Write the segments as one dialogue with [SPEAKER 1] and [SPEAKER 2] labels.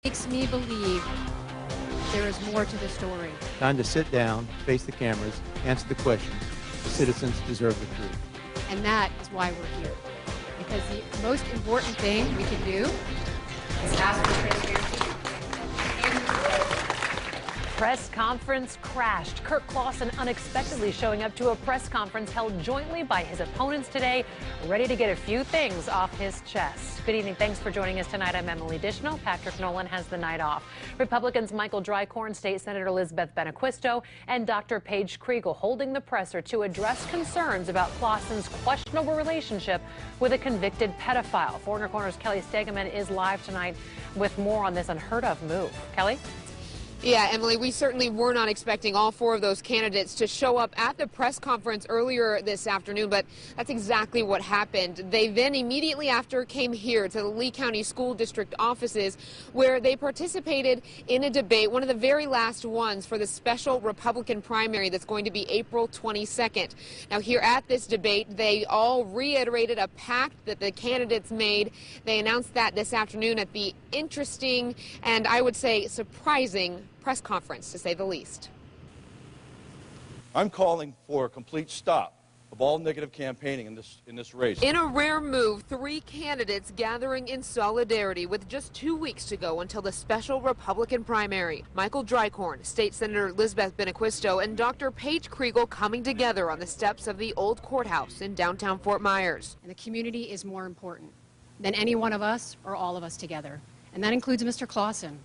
[SPEAKER 1] Makes me believe there is more to the story.
[SPEAKER 2] Time to sit down, face the cameras, answer the questions. The citizens deserve the truth.
[SPEAKER 1] And that is why we're here. Because the most important thing we can do is ask for transparency.
[SPEAKER 3] Press conference crashed. Kirk Clawson unexpectedly showing up to a press conference held jointly by his opponents today, ready to get a few things off his chest. Good evening. Thanks for joining us tonight. I'm Emily Dishno. Patrick Nolan has the night off. Republicans Michael Drycorn, State Senator Elizabeth Benequisto, and Dr. Paige Kriegel holding the presser to address concerns about Clawson's questionable relationship with a convicted pedophile. Foreigner Corner's Kelly Stegeman is live tonight with more on this unheard of move. Kelly?
[SPEAKER 4] Yeah, Emily, we certainly were not expecting all four of those candidates to show up at the press conference earlier this afternoon, but that's exactly what happened. They then immediately after came here to the Lee County School District offices where they participated in a debate, one of the very last ones for the special Republican primary that's going to be April 22nd. Now, here at this debate, they all reiterated a pact that the candidates made. They announced that this afternoon at the interesting and I would say surprising press conference, to say the least.
[SPEAKER 5] I'm calling for a complete stop of all negative campaigning in this race.
[SPEAKER 4] In a rare move, three candidates gathering in solidarity with just 2 weeks to go until the special Republican primary. Michael Drycorn, State Senator Elizabeth Benequisto, and Dr. Paige Kriegel coming together on the steps of the old courthouse in downtown Fort Myers.
[SPEAKER 1] And the community is more important than any one of us or all of us together. And that includes Mr. Clawson.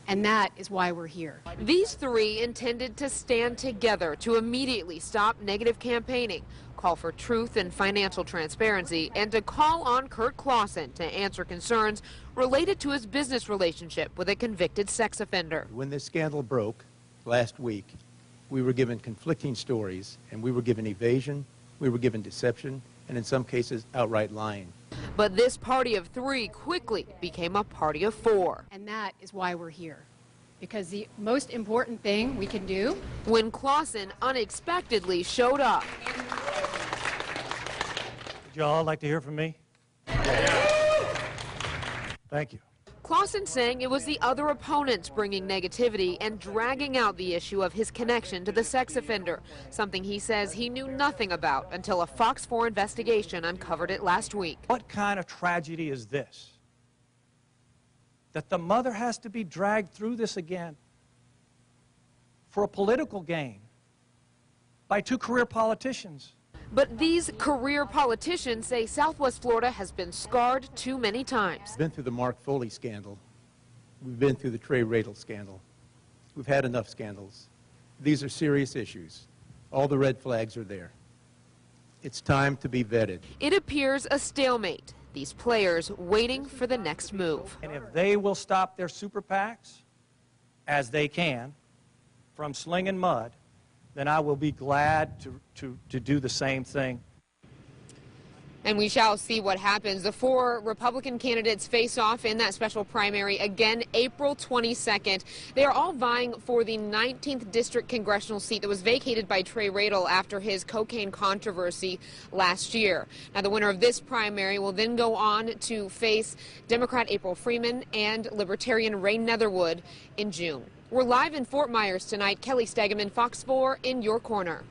[SPEAKER 1] And that is why we're here.
[SPEAKER 4] These three intended to stand together to immediately stop negative campaigning, call for truth and financial transparency, and to call on Kirk Clawson to answer concerns related to his business relationship with a convicted sex offender.
[SPEAKER 2] When this scandal broke last week, we were given conflicting stories, and we were given evasion, we were given deception, and in some cases, outright lying.
[SPEAKER 4] But this party of three quickly became a party of four.
[SPEAKER 1] And that is why we're here. Because the most important thing we can do...
[SPEAKER 4] When Clawson unexpectedly showed up.
[SPEAKER 6] Would you all like to hear from me? Thank you.
[SPEAKER 4] Clawson saying it was the other opponents bringing negativity and dragging out the issue of his connection to the sex offender, something he says he knew nothing about until a Fox 4 investigation uncovered it last week.
[SPEAKER 6] What kind of tragedy is this? That the mother has to be dragged through this again for a political gain by two career politicians.
[SPEAKER 4] But these career politicians say Southwest Florida has been scarred too many times.
[SPEAKER 2] We've been through the Mark Foley scandal. We've been through the Trey Radel scandal. We've had enough scandals. These are serious issues. All the red flags are there. It's time to be vetted.
[SPEAKER 4] It appears a stalemate. These players waiting for the next move.
[SPEAKER 6] And if they will stop their super PACs, as they can, from slinging mud, then I will be glad to do the same thing.
[SPEAKER 4] And we shall see what happens. The four Republican candidates face off in that special primary again April 22nd. They are all vying for the 19th district congressional seat that was vacated by Trey Radel after his cocaine controversy last year. Now, the winner of this primary will then go on to face Democrat April Freeman and Libertarian Ray Netherwood in June. We're live in Fort Myers tonight. Kelly Stegeman, Fox 4 in your corner.